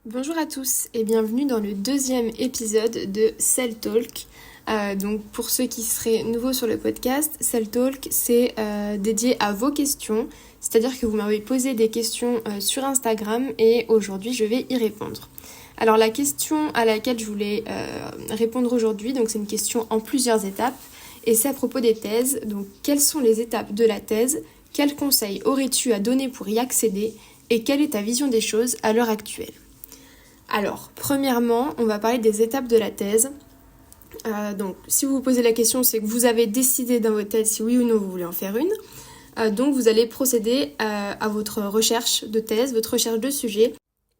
Bonjour à tous et bienvenue dans le deuxième épisode de Cell Talk. Donc pour ceux qui seraient nouveaux sur le podcast, Cell Talk c'est dédié à vos questions, c'est-à-dire que vous m'avez posé des questions sur Instagram et aujourd'hui je vais y répondre. Alors la question à laquelle je voulais répondre aujourd'hui, donc c'est une question en plusieurs étapes et c'est à propos des thèses. Donc quelles sont les étapes de la thèse? Quels conseils aurais-tu à donner pour y accéder? Et quelle est ta vision des choses à l'heure actuelle? Alors, premièrement, on va parler des étapes de la thèse. Donc, si vous vous posez la question, c'est que vous avez décidé dans votre thèse si oui ou non vous voulez en faire une. Donc, vous allez procéder à votre recherche de thèse, votre recherche de sujet.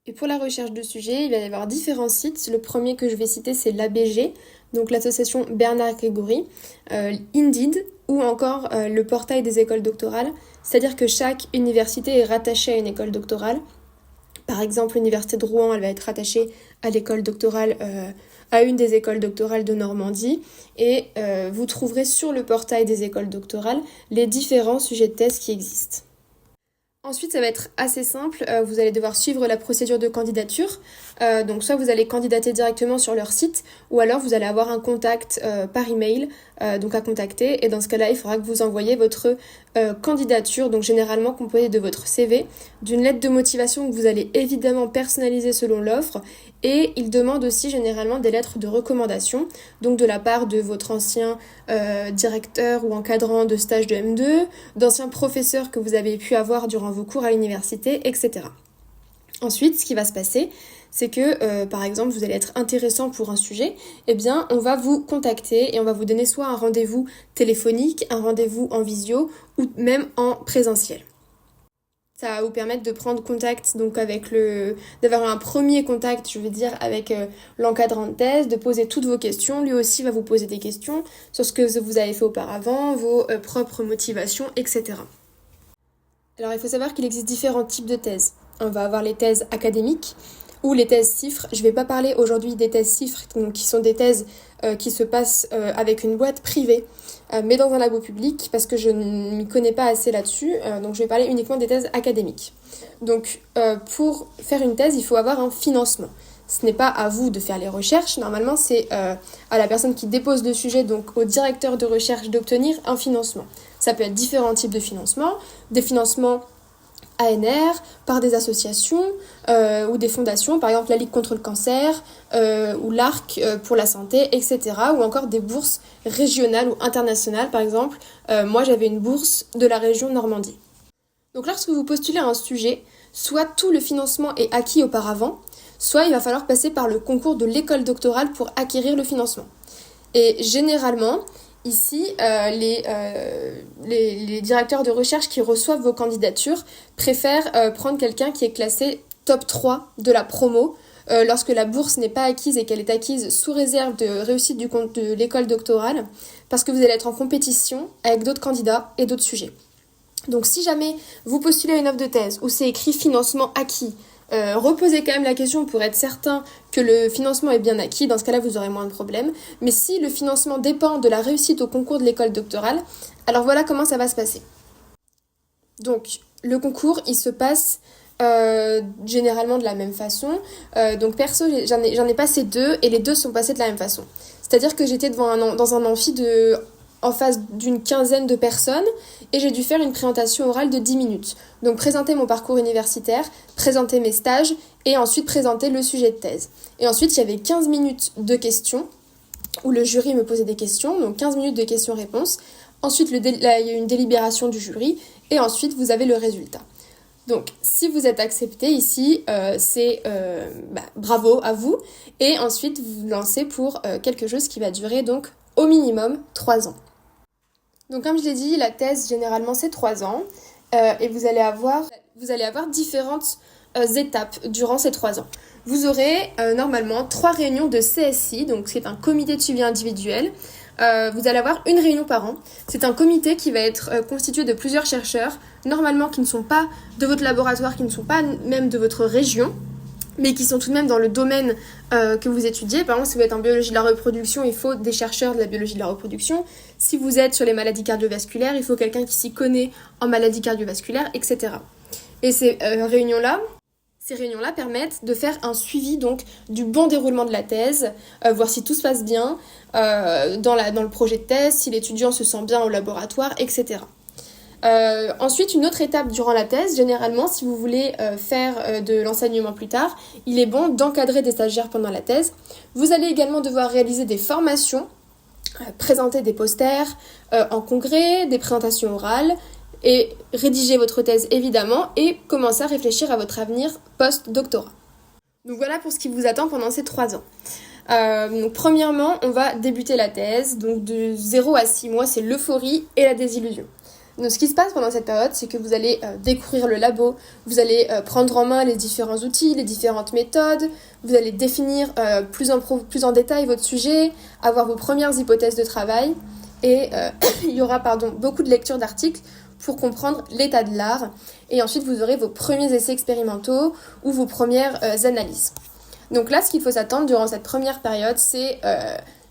Et pour la recherche de sujet, il va y avoir différents sites. Le premier que je vais citer, c'est l'ABG, donc l'association Bernard Grégory, Indeed ou encore le portail des écoles doctorales. C'est-à-dire que chaque université est rattachée à une école doctorale. Par exemple, l'université de Rouen, elle va être rattachée à l'école doctorale, à une des écoles doctorales de Normandie. Et vous trouverez sur le portail des écoles doctorales les différents sujets de thèse qui existent. Ensuite, ça va être assez simple. Vous allez devoir suivre la procédure de candidature. Donc, soit vous allez candidater directement sur leur site, ou alors vous allez avoir un contact par email, donc à contacter. Et dans ce cas-là, il faudra que vous envoyiez votre candidature, donc généralement composée de votre CV, d'une lettre de motivation que vous allez évidemment personnaliser selon l'offre. Et il demande aussi généralement des lettres de recommandation, donc de la part de votre ancien directeur ou encadrant de stage de M2, d'anciens professeurs que vous avez pu avoir durant vos cours à l'université, etc. Ensuite, ce qui va se passer, c'est que, par exemple, vous allez être intéressant pour un sujet, eh bien, on va vous contacter et on va vous donner soit un rendez-vous téléphonique, un rendez-vous en visio ou même en présentiel. Ça va vous permettre de prendre contact, donc d'avoir un premier contact, je veux dire, avec l'encadrant de thèse, de poser toutes vos questions. Lui aussi va vous poser des questions sur ce que vous avez fait auparavant, vos propres motivations, etc. Alors, il faut savoir qu'il existe différents types de thèses. On va avoir les thèses académiques ou les thèses CIFRE. Je ne vais pas parler aujourd'hui des thèses CIFRE, donc, qui sont des thèses qui se passent avec une boîte privée, mais dans un labo public, parce que je ne m'y connais pas assez là-dessus. Donc je vais parler uniquement des thèses académiques. Donc pour faire une thèse, il faut avoir un financement. Ce n'est pas à vous de faire les recherches. Normalement, c'est à la personne qui dépose le sujet, donc au directeur de recherche, d'obtenir un financement. Ça peut être différents types de financements. Des financements ANR, par des associations ou des fondations, par exemple la Ligue contre le cancer ou l'ARC pour la santé, etc. Ou encore des bourses régionales ou internationales, par exemple. Moi, j'avais une bourse de la région Normandie. Donc lorsque vous postulez à un sujet, soit tout le financement est acquis auparavant, soit il va falloir passer par le concours de l'école doctorale pour acquérir le financement. Et généralement, ici, les directeurs de recherche qui reçoivent vos candidatures préfèrent prendre quelqu'un qui est classé top 3 de la promo lorsque la bourse n'est pas acquise et qu'elle est acquise sous réserve de réussite de l'école doctorale, parce que vous allez être en compétition avec d'autres candidats et d'autres sujets. Donc si jamais vous postulez à une offre de thèse où c'est écrit financement acquis, reposez quand même la question pour être certain que le financement est bien acquis. Dans ce cas-là, vous aurez moins de problèmes. Mais si le financement dépend de la réussite au concours de l'école doctorale, alors voilà comment ça va se passer. Donc, le concours, il se passe généralement de la même façon. Donc perso, j'en ai passé 2 et les 2 sont passés de la même façon. C'est-à-dire que j'étais dans un amphi en face d'une quinzaine de personnes et j'ai dû faire une présentation orale de 10 minutes. Donc présenter mon parcours universitaire, présenter mes stages et ensuite présenter le sujet de thèse. Et ensuite, il y avait 15 minutes de questions où le jury me posait des questions, donc 15 minutes de questions-réponses. Ensuite, il y a eu une délibération du jury et ensuite, vous avez le résultat. Donc, si vous êtes accepté ici, c'est bravo à vous. Et ensuite, vous vous lancez pour quelque chose qui va durer donc au minimum 3 ans. Donc comme je l'ai dit, la thèse généralement c'est 3 ans et vous allez avoir différentes étapes durant ces 3 ans. Vous aurez normalement 3 réunions de CSI, donc c'est un comité de suivi individuel. Vous allez avoir une réunion par an. C'est un comité qui va être constitué de plusieurs chercheurs, normalement qui ne sont pas de votre laboratoire, qui ne sont pas même de votre région, mais qui sont tout de même dans le domaine que vous étudiez. Par exemple, si vous êtes en biologie de la reproduction, il faut des chercheurs de la biologie de la reproduction. Si vous êtes sur les maladies cardiovasculaires, il faut quelqu'un qui s'y connaît en maladies cardiovasculaires, etc. Et ces réunions-là, Ces réunions-là permettent de faire un suivi donc du bon déroulement de la thèse, voir si tout se passe bien dans le projet de thèse, si l'étudiant se sent bien au laboratoire, etc. Ensuite, une autre étape durant la thèse, généralement, si vous voulez faire de l'enseignement plus tard, il est bon d'encadrer des stagiaires pendant la thèse. Vous allez également devoir réaliser des formations, présenter des posters en congrès, des présentations orales, et rédiger votre thèse évidemment, et commencer à réfléchir à votre avenir post-doctorat. Donc voilà pour ce qui vous attend pendant ces 3 ans. Donc premièrement, on va débuter la thèse, donc de 0 à 6 mois, c'est l'euphorie et la désillusion. Donc ce qui se passe pendant cette période, c'est que vous allez découvrir le labo, vous allez prendre en main les différents outils, les différentes méthodes, vous allez définir plus en détail votre sujet, avoir vos premières hypothèses de travail, et il y aura beaucoup de lectures d'articles pour comprendre l'état de l'art, et ensuite vous aurez vos premiers essais expérimentaux ou vos premières analyses. Donc là, ce qu'il faut s'attendre durant cette première période, c'est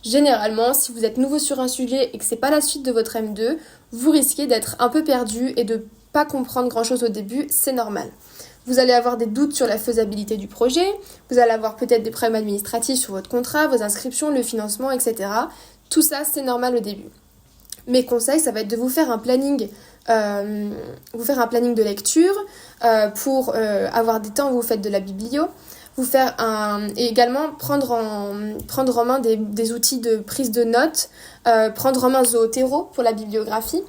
généralement, si vous êtes nouveau sur un sujet et que c'est pas la suite de votre M2, vous risquez d'être un peu perdu et de pas comprendre grand-chose au début, c'est normal. Vous allez avoir des doutes sur la faisabilité du projet, vous allez avoir peut-être des problèmes administratifs sur votre contrat, vos inscriptions, le financement, etc. Tout ça, c'est normal au début. Mes conseils, ça va être de vous faire un planning de lecture pour avoir des temps où vous faites de la biblio, et également prendre en main des outils de prise de notes, prendre en main Zotero pour la bibliographie.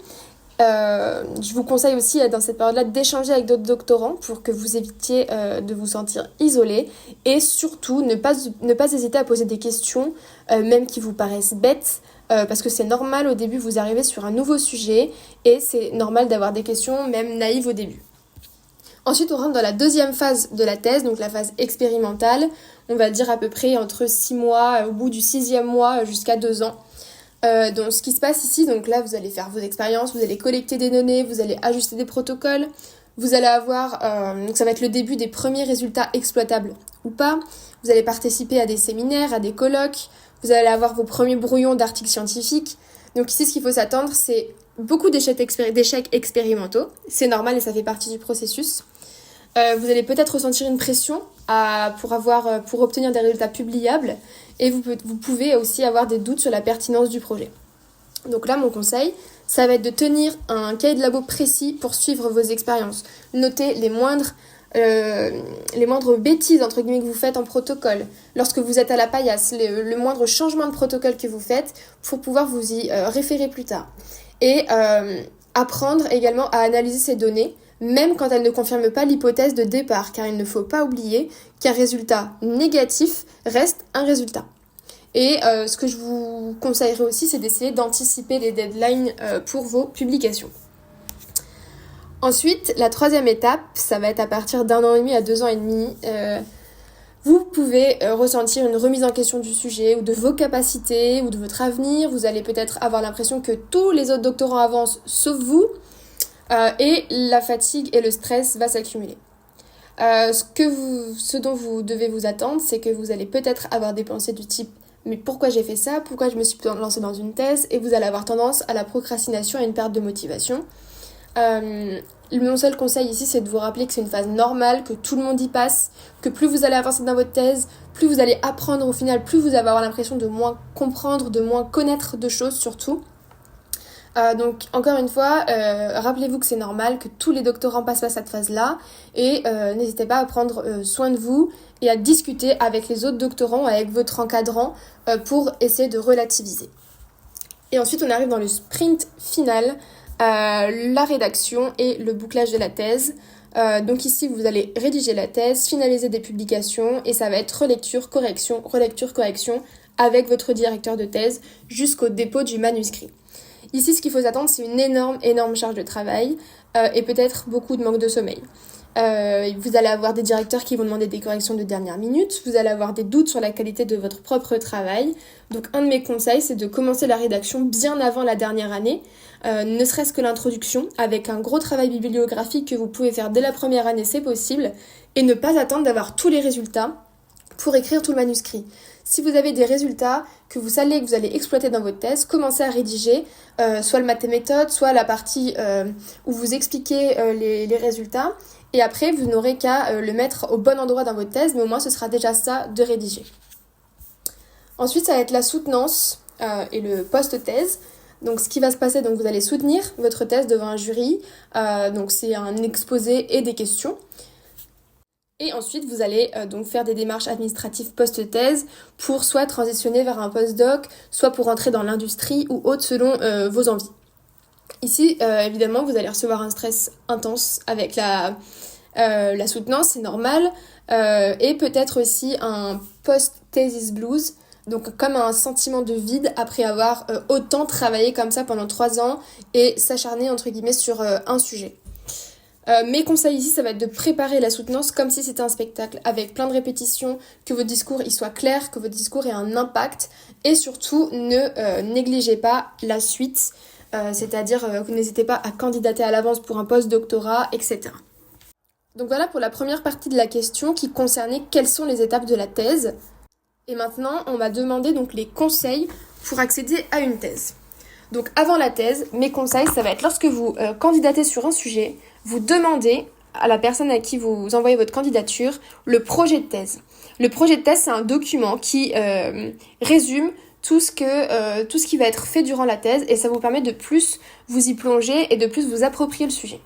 Je vous conseille aussi dans cette période-là d'échanger avec d'autres doctorants pour que vous évitiez de vous sentir isolé, et surtout ne pas hésiter à poser des questions, même qui vous paraissent bêtes, parce que c'est normal au début, vous arrivez sur un nouveau sujet et c'est normal d'avoir des questions même naïves au début. Ensuite, on rentre dans la deuxième phase de la thèse, donc la phase expérimentale. On va dire à peu près entre 6 mois, au bout du 6e mois, jusqu'à 2 ans. Donc ce qui se passe ici, donc là vous allez faire vos expériences, vous allez collecter des données, vous allez ajuster des protocoles, vous allez avoir, donc ça va être le début des premiers résultats exploitables ou pas, vous allez participer à des séminaires, à des colloques, vous allez avoir vos premiers brouillons d'articles scientifiques. Donc ici ce qu'il faut s'attendre, c'est beaucoup d'échecs expérimentaux, c'est normal et ça fait partie du processus. Vous allez peut-être ressentir une pression pour obtenir des résultats publiables, et vous pouvez aussi avoir des doutes sur la pertinence du projet. Donc là, mon conseil, ça va être de tenir un cahier de labo précis pour suivre vos expériences. Notez les moindres bêtises entre guillemets que vous faites en protocole, lorsque vous êtes à la paillasse, le moindre changement de protocole que vous faites pour pouvoir vous y référer plus tard. Et apprendre également à analyser ces données, même quand elles ne confirment pas l'hypothèse de départ, car il ne faut pas oublier qu'un résultat négatif reste un résultat. Et ce que je vous conseillerais aussi, c'est d'essayer d'anticiper les deadlines pour vos publications. Ensuite, la troisième étape, ça va être à partir d'1 an et demi à 2 ans et demi. Vous pouvez ressentir une remise en question du sujet ou de vos capacités ou de votre avenir. Vous allez peut-être avoir l'impression que tous les autres doctorants avancent sauf vous. Et la fatigue et le stress va s'accumuler. Ce dont vous devez vous attendre, c'est que vous allez peut-être avoir des pensées du type « mais pourquoi j'ai fait ça ? Pourquoi je me suis lancée dans une thèse ?» Et vous allez avoir tendance à la procrastination et à une perte de motivation. Mon seul conseil ici, c'est de vous rappeler que c'est une phase normale, que tout le monde y passe, que plus vous allez avancer dans votre thèse, plus vous allez apprendre au final, plus vous allez avoir l'impression de moins comprendre, de moins connaître de choses surtout. Donc encore une fois, rappelez-vous que c'est normal, que tous les doctorants passent par cette phase-là, et n'hésitez pas à prendre soin de vous et à discuter avec les autres doctorants, avec votre encadrant, pour essayer de relativiser. Et ensuite on arrive dans le sprint final, la rédaction et le bouclage de la thèse. Donc ici vous allez rédiger la thèse, finaliser des publications, et ça va être relecture, correction avec votre directeur de thèse jusqu'au dépôt du manuscrit. Ici, ce qu'il faut s'attendre, c'est une énorme charge de travail et peut-être beaucoup de manque de sommeil. Vous allez avoir des directeurs qui vont demander des corrections de dernière minute, vous allez avoir des doutes sur la qualité de votre propre travail. Donc un de mes conseils, c'est de commencer la rédaction bien avant la dernière année, ne serait-ce que l'introduction, avec un gros travail bibliographique que vous pouvez faire dès la première année, c'est possible, et ne pas attendre d'avoir tous les résultats pour écrire tout le manuscrit. Si vous avez des résultats que vous savez que vous allez exploiter dans votre thèse, commencez à rédiger soit le maths et méthode, soit la partie où vous expliquez les résultats, Et après, vous n'aurez qu'à le mettre au bon endroit dans votre thèse, mais au moins ce sera déjà ça de rédiger. Ensuite, ça va être la soutenance et le post-thèse. Donc ce qui va se passer, donc vous allez soutenir votre thèse devant un jury, donc c'est un exposé et des questions. Et ensuite, vous allez donc faire des démarches administratives post-thèse pour soit transitionner vers un post-doc, soit pour entrer dans l'industrie ou autre selon vos envies. Ici, évidemment, vous allez recevoir un stress intense avec la soutenance, c'est normal, et peut-être aussi un post-thesis blues, donc comme un sentiment de vide après avoir autant travaillé comme ça pendant 3 ans et s'acharner entre guillemets sur un sujet. Mes conseils ici, ça va être de préparer la soutenance comme si c'était un spectacle, avec plein de répétitions, que votre discours il soit clair, que votre discours ait un impact, et surtout ne négligez pas la suite, c'est-à-dire que n'hésitez pas à candidater à l'avance pour un post-doctorat, etc. Donc voilà pour la première partie de la question qui concernait quelles sont les étapes de la thèse. Et maintenant, on va demander donc les conseils pour accéder à une thèse. Donc avant la thèse, mes conseils, ça va être lorsque vous candidatez sur un sujet, vous demandez à la personne à qui vous envoyez votre candidature le projet de thèse. Le projet de thèse, c'est un document qui résume tout ce qui va être fait durant la thèse et ça vous permet de plus vous y plonger et de plus vous approprier le sujet.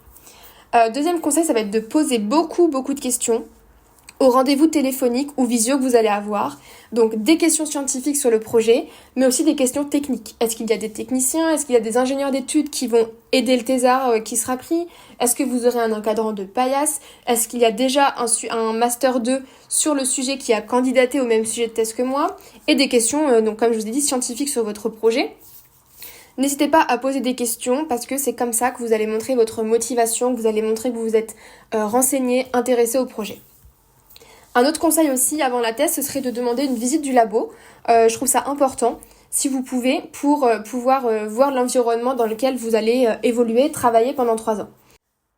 Deuxième conseil, ça va être de poser beaucoup de questions au rendez-vous téléphonique ou visio que vous allez avoir. Donc des questions scientifiques sur le projet, mais aussi des questions techniques. Est-ce qu'il y a des techniciens? Est-ce qu'il y a des ingénieurs d'études qui vont aider le thésard qui sera pris? Est-ce que vous aurez un encadrant de paillasse? Est-ce qu'il y a déjà un Master 2 sur le sujet qui a candidaté au même sujet de thèse que moi? Et des questions, donc comme je vous ai dit, scientifiques sur votre projet. N'hésitez pas à poser des questions parce que c'est comme ça que vous allez montrer votre motivation, que vous allez montrer que vous vous êtes renseigné, intéressé au projet. Un autre conseil aussi avant la thèse, ce serait de demander une visite du labo. Je trouve ça important, si vous pouvez, pour pouvoir voir l'environnement dans lequel vous allez évoluer, travailler pendant 3 ans.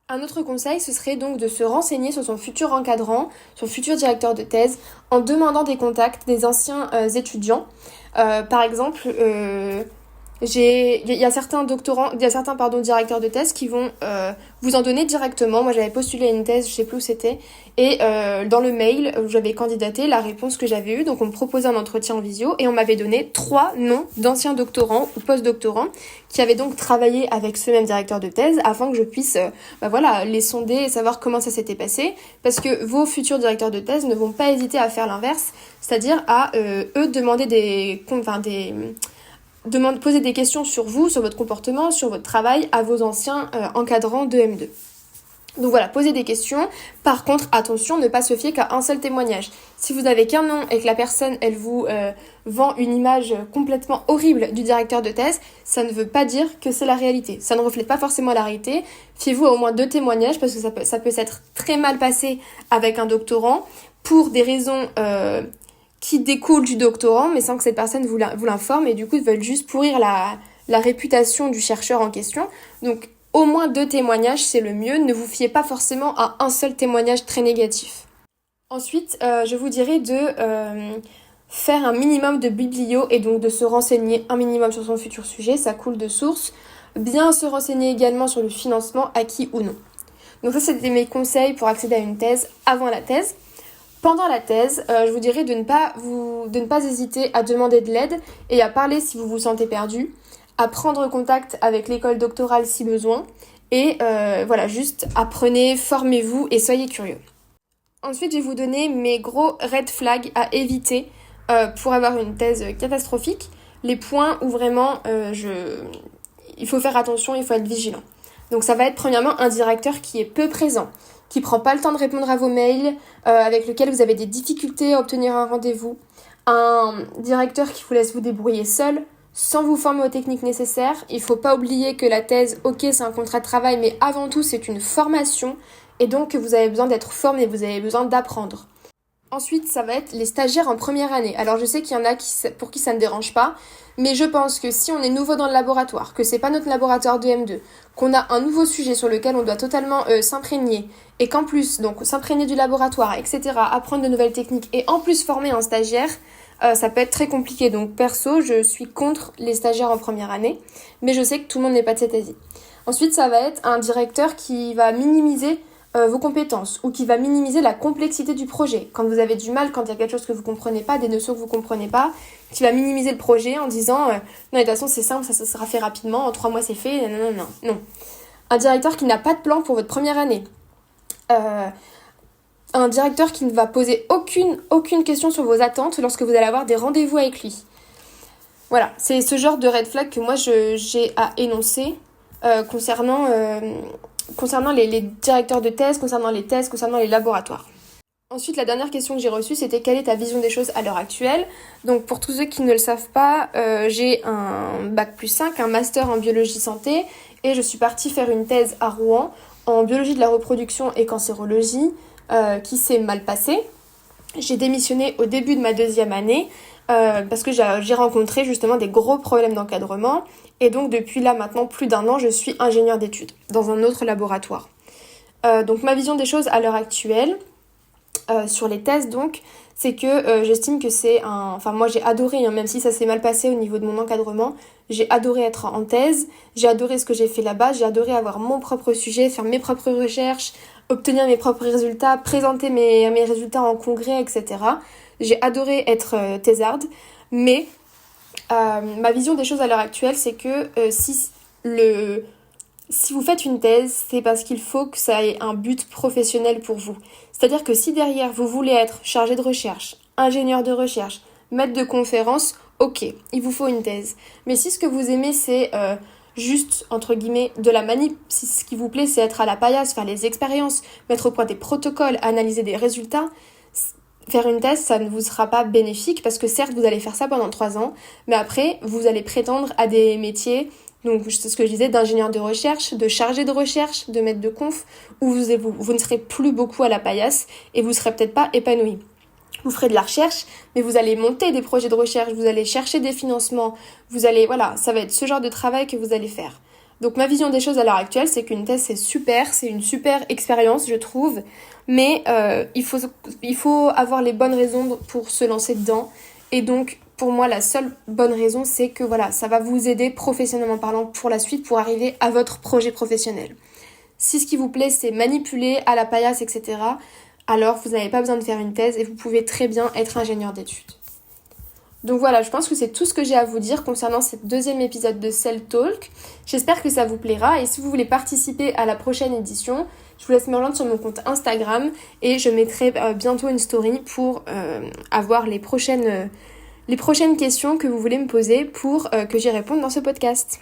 Un autre conseil, ce serait donc de se renseigner sur son futur encadrant, son futur directeur de thèse, en demandant des contacts des anciens étudiants. Par exemple, il y a certains directeurs de thèse qui vont vous en donner directement. Moi, j'avais postulé à une thèse, je sais plus où c'était, et dans le mail où j'avais candidaté, la réponse que j'avais eue, donc on me proposait un entretien en visio et on m'avait donné 3 noms d'anciens doctorants ou post-doctorants qui avaient donc travaillé avec ce même directeur de thèse afin que je puisse les sonder et savoir comment ça s'était passé, parce que vos futurs directeurs de thèse ne vont pas hésiter à faire l'inverse, c'est-à-dire à eux demander poser des questions sur vous, sur votre comportement, sur votre travail à vos anciens encadrants de M2. Donc voilà, posez des questions. Par contre, attention, ne pas se fier qu'à un seul témoignage. Si vous n'avez qu'un nom et que la personne, elle vous vend une image complètement horrible du directeur de thèse, ça ne veut pas dire que c'est la réalité. Ça ne reflète pas forcément la réalité. Fiez-vous à au moins 2 témoignages parce que ça peut s'être très mal passé avec un doctorant pour des raisons qui découlent du doctorant, mais sans que cette personne vous l'informe, et du coup, ils veulent juste pourrir la réputation du chercheur en question. Donc, au moins 2 témoignages, c'est le mieux. Ne vous fiez pas forcément à un seul témoignage très négatif. Ensuite, je vous dirais de faire un minimum de biblio et donc de se renseigner un minimum sur son futur sujet. Ça coule de source. Bien se renseigner également sur le financement, acquis ou non. Donc ça, c'était mes conseils pour accéder à une thèse avant la thèse. Pendant la thèse, je vous dirais de ne pas hésiter à demander de l'aide et à parler si vous vous sentez perdu, à prendre contact avec l'école doctorale si besoin, et juste apprenez, formez-vous et soyez curieux. Ensuite, je vais vous donner mes gros red flags à éviter pour avoir une thèse catastrophique, les points où vraiment il faut faire attention, il faut être vigilant. Donc ça va être premièrement un directeur qui est peu présent, qui prend pas le temps de répondre à vos mails, avec lequel vous avez des difficultés à obtenir un rendez-vous, un directeur qui vous laisse vous débrouiller seul, sans vous former aux techniques nécessaires. Il faut pas oublier que la thèse, ok, c'est un contrat de travail, mais avant tout, c'est une formation, et donc vous avez besoin d'être formé, vous avez besoin d'apprendre. Ensuite, ça va être les stagiaires en première année. Alors je sais qu'il y en a pour qui ça ne dérange pas, mais je pense que si on est nouveau dans le laboratoire, que c'est pas notre laboratoire de M2, qu'on a un nouveau sujet sur lequel on doit totalement s'imprégner, et qu'en plus, donc s'imprégner du laboratoire, etc., apprendre de nouvelles techniques, et en plus former un stagiaire, ça peut être très compliqué. Donc perso, je suis contre les stagiaires en première année, mais je sais que tout le monde n'est pas de cet avis. Ensuite, ça va être un directeur qui va minimiser vos compétences ou qui va minimiser la complexité du projet. Quand vous avez du mal, quand il y a quelque chose que vous ne comprenez pas, des notions que vous ne comprenez pas, qui va minimiser le projet en disant non, de toute façon c'est simple, ça sera fait rapidement, en 3 mois c'est fait, non. Un directeur qui n'a pas de plan pour votre première année. Un directeur qui ne va poser aucune question sur vos attentes lorsque vous allez avoir des rendez-vous avec lui. Voilà, c'est ce genre de red flag que moi j'ai à énoncer concernant les directeurs de thèse, concernant les thèses, concernant les laboratoires. Ensuite, la dernière question que j'ai reçue, c'était quelle est ta vision des choses à l'heure actuelle ? Donc pour tous ceux qui ne le savent pas, j'ai un bac+5, un master en biologie santé, et je suis partie faire une thèse à Rouen en biologie de la reproduction et cancérologie, qui s'est mal passée. J'ai démissionné au début de ma 2e année, parce que j'ai rencontré justement des gros problèmes d'encadrement, et donc depuis là maintenant plus d'1 an, je suis ingénieure d'études dans un autre laboratoire. Donc ma vision des choses à l'heure actuelle, sur les thèses donc, c'est que j'estime que c'est un... Enfin moi j'ai adoré, même si ça s'est mal passé au niveau de mon encadrement, j'ai adoré être en thèse, j'ai adoré ce que j'ai fait là-bas, j'ai adoré avoir mon propre sujet, faire mes propres recherches, obtenir mes propres résultats, présenter mes résultats en congrès, etc. J'ai adoré être thésarde, mais ma vision des choses à l'heure actuelle, c'est que si vous faites une thèse, c'est parce qu'il faut que ça ait un but professionnel pour vous. C'est-à-dire que si derrière vous voulez être chargé de recherche, ingénieur de recherche, maître de conférence, ok, il vous faut une thèse. Mais si ce que vous aimez c'est juste, entre guillemets, de la manip, si ce qui vous plaît c'est être à la paillasse, faire les expériences, mettre au point des protocoles, analyser des résultats, faire une thèse, ça ne vous sera pas bénéfique parce que certes, vous allez faire ça pendant 3 ans, mais après, vous allez prétendre à des métiers, donc c'est ce que je disais, d'ingénieur de recherche, de chargé de recherche, de maître de conf, où vous ne serez plus beaucoup à la paillasse et vous ne serez peut-être pas épanoui. Vous ferez de la recherche, mais vous allez monter des projets de recherche, vous allez chercher des financements, voilà, ça va être ce genre de travail que vous allez faire. Donc ma vision des choses à l'heure actuelle, c'est qu'une thèse c'est super, c'est une super expérience je trouve, mais il faut avoir les bonnes raisons pour se lancer dedans. Et donc pour moi la seule bonne raison c'est que voilà, ça va vous aider professionnellement parlant pour la suite, pour arriver à votre projet professionnel. Si ce qui vous plaît c'est manipuler à la paillasse, etc., alors vous n'avez pas besoin de faire une thèse et vous pouvez très bien être ingénieur d'études. Donc voilà, je pense que c'est tout ce que j'ai à vous dire concernant ce 2e épisode de Cell Talk. J'espère que ça vous plaira et si vous voulez participer à la prochaine édition, je vous laisse me rejoindre sur mon compte Instagram et je mettrai bientôt une story pour avoir les prochaines questions que vous voulez me poser pour que j'y réponde dans ce podcast.